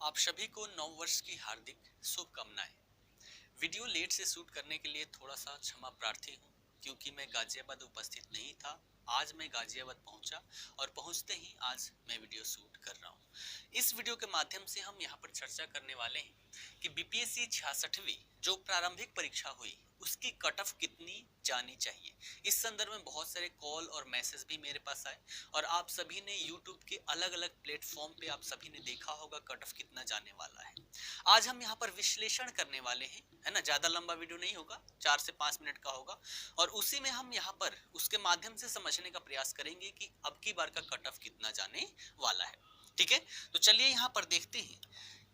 आप सभी को नव वर्ष की हार्दिक शुभकामनाएं। वीडियो लेट से शूट करने के लिए थोड़ा सा क्षमा प्रार्थी हूँ, क्योंकि मैं गाजियाबाद उपस्थित नहीं था। आज मैं गाजियाबाद पहुंचा और पहुंचते ही आज मैं वीडियो शूट कर रहा हूँ। इस वीडियो के माध्यम से हम यहाँ पर चर्चा करने वाले हैं कि बीपीएससी 66वीं जो प्रारंभिक परीक्षा हुई उसकी कट ऑफ कितनी जानी चाहिए। इस संदर्भ में बहुत सारे कॉल और मैसेज भी मेरे पास आए और आप सभी ने यूट्यूब के अलग अलग प्लेटफॉर्म पे आप सभी ने देखा होगा कट ऑफ कितना जाने वाला है। आज हम यहाँ पर विश्लेषण करने वाले हैं, है ना। ज्यादा लंबा वीडियो नहीं होगा, 4 से 5 मिनट का होगा और उसी में हम यहाँ पर उसके माध्यम से समझने का प्रयास करेंगे कि अब की बार का कट ऑफ कितना जाने वाला है। ठीक है, तो चलिए यहाँ पर देखते हैं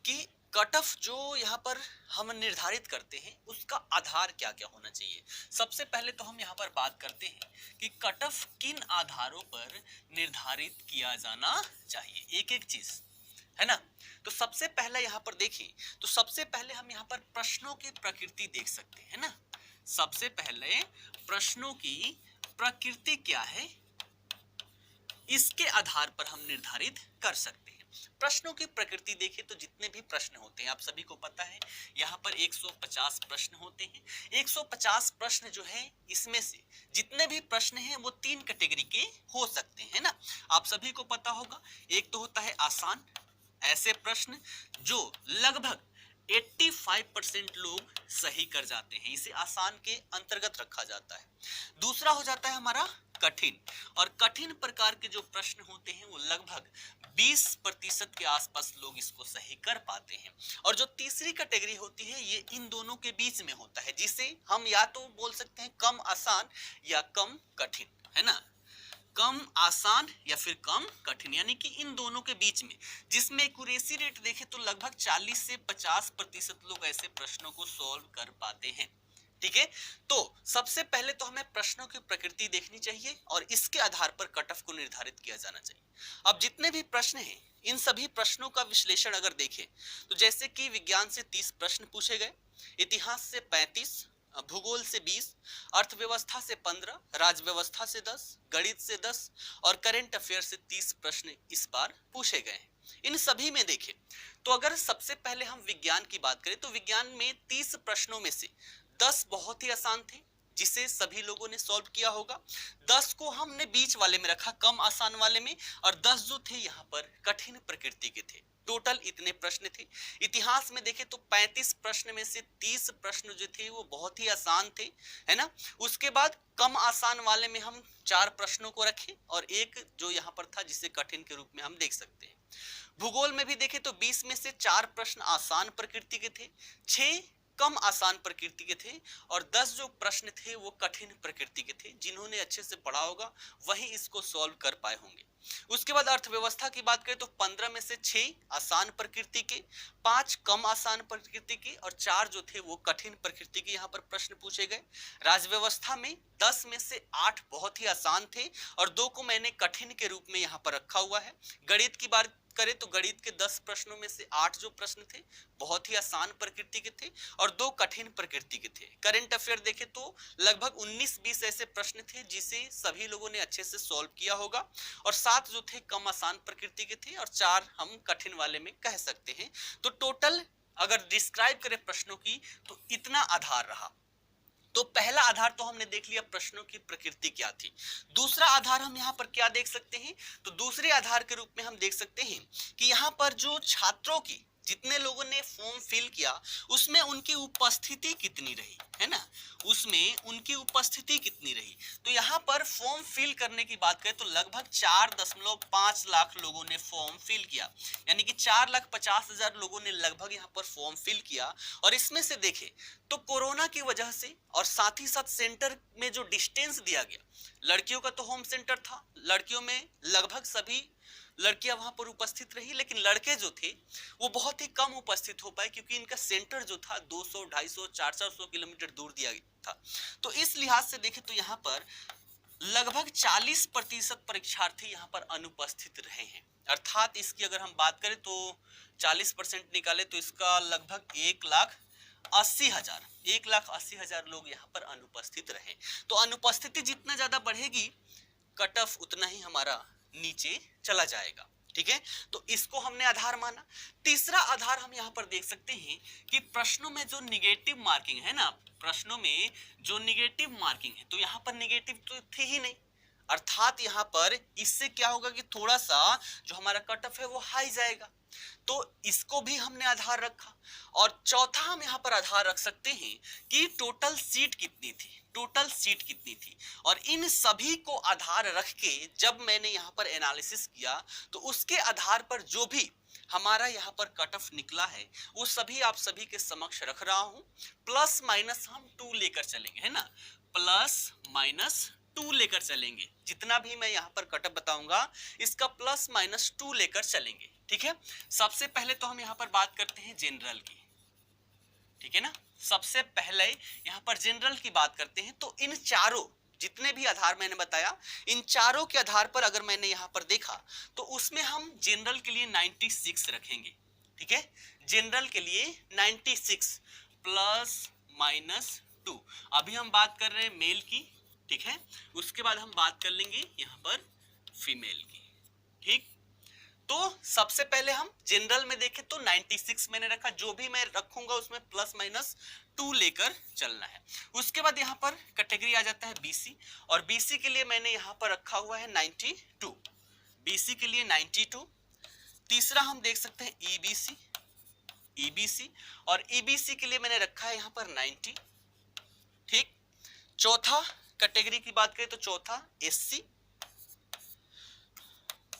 कि कट ऑफ जो यहाँ पर हम निर्धारित करते हैं उसका आधार क्या क्या होना चाहिए। सबसे पहले तो हम यहाँ पर बात करते हैं कि कट ऑफ किन आधारों पर निर्धारित किया जाना चाहिए, एक एक चीज, है ना। तो सबसे पहले यहाँ पर देखिए, तो सबसे पहले हम यहाँ पर प्रश्नों की प्रकृति देख सकते हैं ना। सबसे पहले प्रश्नों की प्रकृति क्या है, इसके आधार पर हम निर्धारित कर सकते हैं। प्रश्नों की प्रकृति देखें तो जितने भी प्रश्न होते हैं आप सभी को पता है, यहाँ पर 150 प्रश्न होते हैं। 150 प्रश्न जो है इसमें से जितने भी प्रश्न हैं वो 3 कैटेगरी के हो सकते हैं ना। आप सभी को पता होगा, एक तो होता है आसान, ऐसे प्रश्न जो लगभग 85% लोग सही कर जाते हैं, इसे आसान के अंतर्गत रखा जाता है। दूसरा हो जाता है हमारा कठिन, और कठिन प्रकार के जो प्रश्न होते हैं वो लगभग 20% के आसपास लोग इसको सही कर पाते हैं। और जो तीसरी कैटेगरी होती है ये इन दोनों के बीच में होता है, जिसे हम या तो बोल सकते हैं कम आसान या कम कठिन, है ना। कम आसान या फिर कम कठिन, यानी कि इन दोनों के बीच में, जिसमें एक्यूरेसी रेट देखें तो लगभग 40 से 50% लोग ऐसे प्रश्नों को सॉल्व कर पाते हैं। ठीक है, तो सबसे पहले तो हमें प्रश्नों की प्रकृति देखनी चाहिए और इसके आधार पर कट ऑफ को निर्धारित किया जाना चाहिए। अब जितने भी प्रश्न हैं इन सभी प्रश्नों का विश्लेषण अगर देखें तो जैसे कि विज्ञान से 30 प्रश्न पूछे गए, इतिहास से 35, भूगोल से 20, अर्थव्यवस्था से 15, राज्य व्यवस्था से 10, गणित से 10 और करंट अफेयर से 30 प्रश्न इस बार पूछे गए हैं। इन सभी में देखें तो अगर सबसे पहले हम विज्ञान की बात करें तो विज्ञान में 30 प्रश्नों में से 10 बहुत ही आसान थे जिसे सभी लोगों ने सॉल्व किया होगा। 10 को हमने बीच वाले में रखा, कम आसान वाले में, और 10 जो थे यहाँ पर कठिन प्रकृति के थे। टोटल इतने प्रश्न थे। इतिहास में देखें तो 35 प्रश्न में से 30 प्रश्न जो थे वो बहुत ही आसान थे, है ना। उसके बाद कम आसान वाले में हम 4 प्रश्नों को रखें और एक जो यहाँ पर था जिसे कठिन के रूप में हम देख सकते हैं। भूगोल में भी देखें तो 20 में से 4 प्रश्न आसान प्रकृति के थे, 6 कम आसान प्रकृति के थे और 10 जो प्रश्न थे वो कठिन प्रकृति के थे। जिन्होंने अच्छे से पढ़ा होगा वही इसको सॉल्व कर पाए होंगे। उसके बाद अर्थव्यवस्था की बात करें तो 15 में से 6 आसान प्रकृति के, 5 कम आसान प्रकृति के और 4 जो थे वो कठिन प्रकृति के यहाँ पर प्रश्न पूछे गए। राज्य व्यवस्था में 10 में से 8 बहुत ही आसान थे और 2 को मैंने कठिन के रूप में यहाँ पर रखा हुआ है। गणित की बात करें तो गणित के 10 प्रश्नों में से 8 जो प्रश्न थे बहुत ही आसान प्रकृति के थे और 2 कठिन प्रकृति के थे। करंट अफेयर देखें तो लगभग 19-20 ऐसे प्रश्न थे जिसे सभी लोगों ने अच्छे से सॉल्व किया होगा और 7 जो थे कम आसान प्रकृति के थे और 4 हम कठिन वाले में कह सकते हैं। तो टोटल अगर डिस्क्राइब करें प्रश्नों की तो इतना आधार रहा। तो पहला आधार तो हमने देख लिया प्रश्नों की प्रकृति क्या थी। दूसरा आधार हम यहाँ पर क्या देख सकते हैं, तो दूसरे आधार के रूप में हम देख सकते हैं कि यहाँ पर जो छात्रों की जितने लोगों ने फॉर्म फिल किया उसमें उनकी उपस्थिति कितनी रही, है ना, उसमें उनकी उपस्थिति कितनी रही। तो यहाँ पर फॉर्म फिल करने की बात करें तो लगभग 4.5 लाख लोगों ने फॉर्म फिल किया, यानी कि 4,50,000 लोगों ने लगभग यहाँ पर फॉर्म फिल किया। और इसमें से देखें तो कोरोना की वजह से और साथ ही साथ सेंटर में जो डिस्टेंस दिया गया, लड़कियों का तो होम सेंटर था, लड़कियों में लगभग सभी लड़कियां वहां पर उपस्थित रही, लेकिन लड़के जो थे वो बहुत ही कम उपस्थित हो पाए क्योंकि इनका सेंटर जो था 200, 250, 400 किलोमीटर दूर दिया गया था। तो इस लिहाज से देखें तो यहाँ पर लगभग 40% परीक्षार्थी यहाँ पर अनुपस्थित रहे हैं। अर्थात इसकी अगर हम बात करें तो 40% निकाले तो इसका लगभग 1,80,000 लोग यहाँ पर अनुपस्थित रहे। तो अनुपस्थिति जितना ज्यादा बढ़ेगी कट ऑफ उतना ही हमारा नीचे चला जाएगा। ठीक है, तो इसको हमने आधार माना। तीसरा आधार हम यहाँ पर देख सकते हैं कि प्रश्नों में जो निगेटिव मार्किंग है ना, प्रश्नों में जो निगेटिव मार्किंग है, तो यहाँ पर निगेटिव तो थे ही नहीं, अर्थात यहाँ पर इससे क्या होगा कि थोड़ा सा जो हमारा कट ऑफ है वो हाई जाएगा, तो इसको भी हमने आधार रखा। और चौथा हम यहाँ पर आधार रख सकते हैं कि टोटल सीट कितनी थी, टोटल सीट कितनी थी। और इन सभी को आधार रख के जब मैंने यहाँ पर एनालिसिस किया तो उसके आधार पर जो भी हमारा यहाँ पर कट ऑफ निकला है वो सभी आप सभी के समक्ष रख रहा हूं। प्लस माइनस हम 2 लेकर चलेंगे, है ना, प्लस माइनस 2 लेकर चलेंगे। जितना भी मैं यहाँ पर कट ऑफ बताऊंगा इसका प्लस माइनस 2 लेकर चलेंगे, ठीक है। सबसे पहले तो हम यहाँ पर बात करते हैं जनरल की, ठीक है ना, सबसे पहले यहाँ पर जनरल की बात करते हैं। तो इन चारों जितने भी आधार मैंने बताया, इन चारों के आधार पर अगर मैंने यहाँ पर देखा तो उसमें हम जनरल के लिए 96 रखेंगे, ठीक है, जनरल के लिए 96 प्लस माइनस 2। अभी हम बात कर रहे हैं मेल की, ठीक है, उसके बाद हम बात कर लेंगे यहाँ पर फीमेल की, ठीक। तो सबसे पहले हम जनरल में देखें तो 96 मैंने रखा, जो भी मैं रखूंगा उसमें प्लस माइनस 2 लेकर चलना है। उसके बाद यहाँ पर कैटेगरी आ जाता है बीसी, और बीसी के लिए मैंने यहाँ पर रखा हुआ है 92, बीसी के लिए 92। तीसरा हम देख सकते हैं ईबीसी, ईबीसी, और ईबीसी के लिए मैंने रखा है यहाँ पर 90, ठीक। चौथा कैटेगरी की बात करें तो चौथा एससी,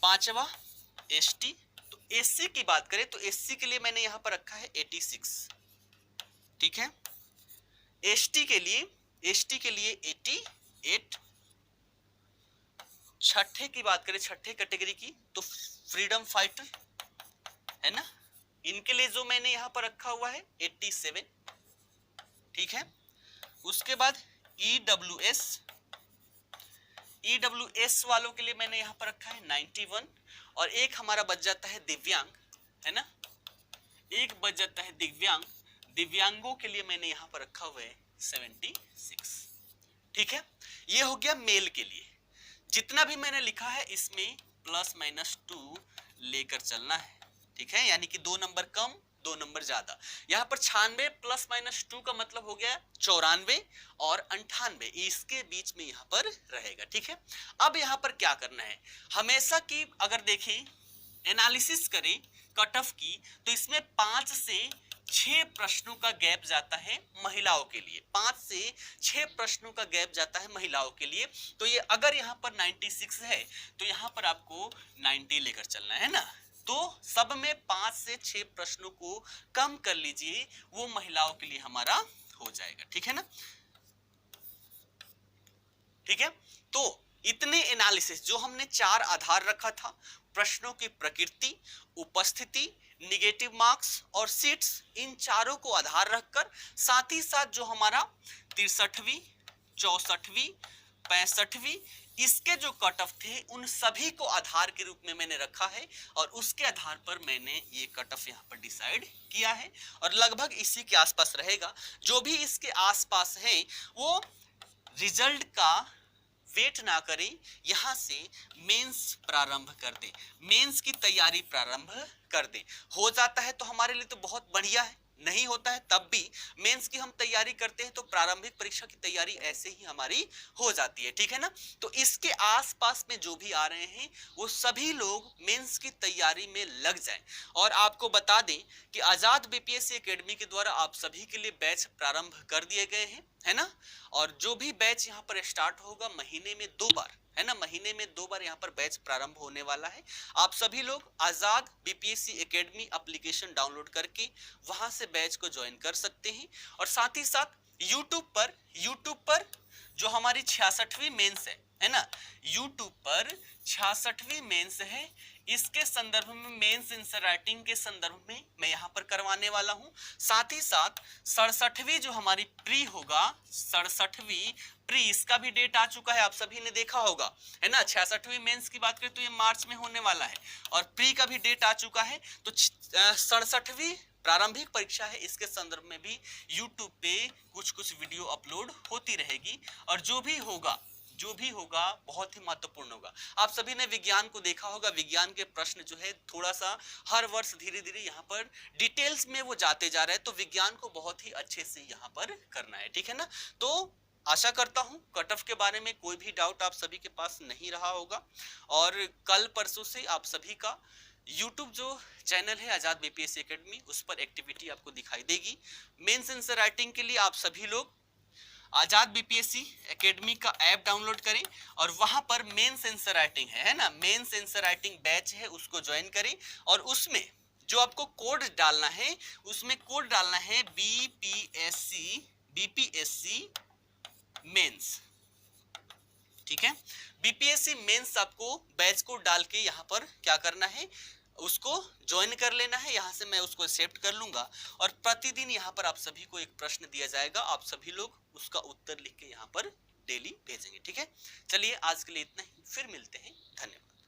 पांचवा एसटी। तो एससी की बात करें तो एससी के लिए मैंने यहां पर रखा है 86, ठीक है। एसटी के लिए 88। छठे की बात करें, छठे कैटेगरी की, तो फ्रीडम फाइटर, है ना, इनके लिए जो मैंने यहां पर रखा हुआ है 87, ठीक है। उसके बाद ईडब्ल्यूएस, ईडब्ल्यूएस वालों के लिए मैंने यहां पर रखा है 91, और एक हमारा बच जाता है दिव्यांग, है ना, एक बच जाता है दिव्यांग, दिव्यांगों के लिए मैंने यहां पर रखा हुआ है 76, ठीक है। ये हो गया मेल के लिए। जितना भी मैंने लिखा है इसमें प्लस माइनस 2 लेकर चलना है, ठीक है, यानी कि 2 नंबर कम 2 नंबर ज्यादा। यहाँ पर 96 प्लस माइनस 2 का मतलब हो गया 94 और 98, इसके बीच में यहाँ पर रहेगा, ठीक है। अब यहाँ पर क्या करना है, हमेशा की अगर देखें एनालिसिस करें कट ऑफ की, तो इसमें 5 से 6 प्रश्नों का गैप जाता है महिलाओं के लिए, 5 से 6 प्रश्नों का गैप जाता है महिलाओं के लिए। तो ये अगर यहाँ पर 96 है तो यहाँ पर आपको 90 लेकर चलना है ना, तो सब में 5 से 6 प्रश्नों को कम कर लीजिए, वो महिलाओं के लिए हमारा हो जाएगा, ठीक है ना, ठीक है। तो इतने एनालिसिस जो हमने 4 आधार रखा था, प्रश्नों की प्रकृति, उपस्थिति, निगेटिव मार्क्स और सीट्स, इन चारों को आधार रखकर साथ ही साथ जो हमारा 63वीं, 64वीं, 65वीं, इसके जो कट ऑफ थे उन सभी को आधार के रूप में मैंने रखा है, और उसके आधार पर मैंने ये कट ऑफ यहाँ पर डिसाइड किया है, और लगभग इसी के आसपास रहेगा। जो भी इसके आसपास है वो रिजल्ट का वेट ना करें, यहां से मेंस प्रारंभ कर दे, मेंस की तैयारी प्रारंभ कर दे। हो जाता है तो हमारे लिए तो बहुत बढ़िया है, नहीं होता है तब भी मेंस की हम तैयारी करते हैं तो प्रारंभिक परीक्षा की तैयारी ऐसे ही हमारी हो जाती है, ठीक है ना। तो इसके आसपास में जो भी आ रहे हैं वो सभी लोग मेंस की तैयारी में लग जाएं। और आपको बता दें कि आजाद बीपीएससी एकेडमी के द्वारा आप सभी के लिए बैच प्रारंभ कर दिए गए हैं, है ना। और जो भी बैच यहाँ पर स्टार्ट होगा महीने में 2 बार, है ना, महीने में 2 बार यहाँ पर बैच प्रारंभ होने वाला है। आप सभी लोग आजाद बीपीएससी एकेडमी एप्लीकेशन डाउनलोड करके वहां से बैच को ज्वाइन कर सकते हैं। और साथ ही साथ यूट्यूब पर जो हमारी 66वीं मेंस है ना, यूट्यूब पर 66वीं मेंस है, इसके संदर्भ में मेंस आंसर राइटिंग के संदर्भ में मैं यहाँ पर करवाने वाला हूँ। साथ ही साथ 67वीं जो हमारी प्री होगा, 67वीं प्री, इसका भी डेट आ चुका है, आप सभी ने देखा होगा, है ना। 66वीं मेंस की बात करें तो ये मार्च में होने वाला है, और प्री का भी डेट आ चुका है। तो 67वीं प्रारंभिक परीक्षा है, इसके संदर्भ में भी YouTube पे कुछ वीडियो अपलोड होती रहेगी, और जो भी होगा जो भी होगा बहुत ही महत्वपूर्ण होगा। आप सभी ने विज्ञान को देखा होगा, विज्ञान के प्रश्न जो है थोड़ा सा हर वर्ष धीरे धीरे यहाँ पर डिटेल्स में वो जाते जा रहे हैं, तो विज्ञान को बहुत ही अच्छे से यहाँ पर करना है, ठीक है ना। तो आशा करता हूं कट ऑफ के बारे में कोई भी डाउट आप सभी के पास नहीं रहा होगा, और कल परसों से आप सभी का YouTube जो चैनल है आजाद बीपीएससी एकेडमी, उस पर एक्टिविटी आपको दिखाई देगी। मेंस आंसर राइटिंग के लिए आप सभी लोग आजाद बीपीएससी एकेडमी का ऐप डाउनलोड करें, और वहां पर मेंस आंसर राइटिंग है ना, मेंस आंसर राइटिंग बैच है, उसको ज्वाइन करें। और उसमें जो आपको कोड डालना है, उसमें कोड डालना है बीपीएससी मेंस, ठीक है। बीपीएससी मेंस आपको बैच को डाल के यहाँ पर क्या करना है, उसको ज्वाइन कर लेना है। यहाँ से मैं उसको एक्सेप्ट कर लूंगा, और प्रतिदिन यहाँ पर आप सभी को एक प्रश्न दिया जाएगा, आप सभी लोग उसका उत्तर लिख के यहाँ पर डेली भेजेंगे, ठीक है। चलिए आज के लिए इतना ही, फिर मिलते हैं, धन्यवाद।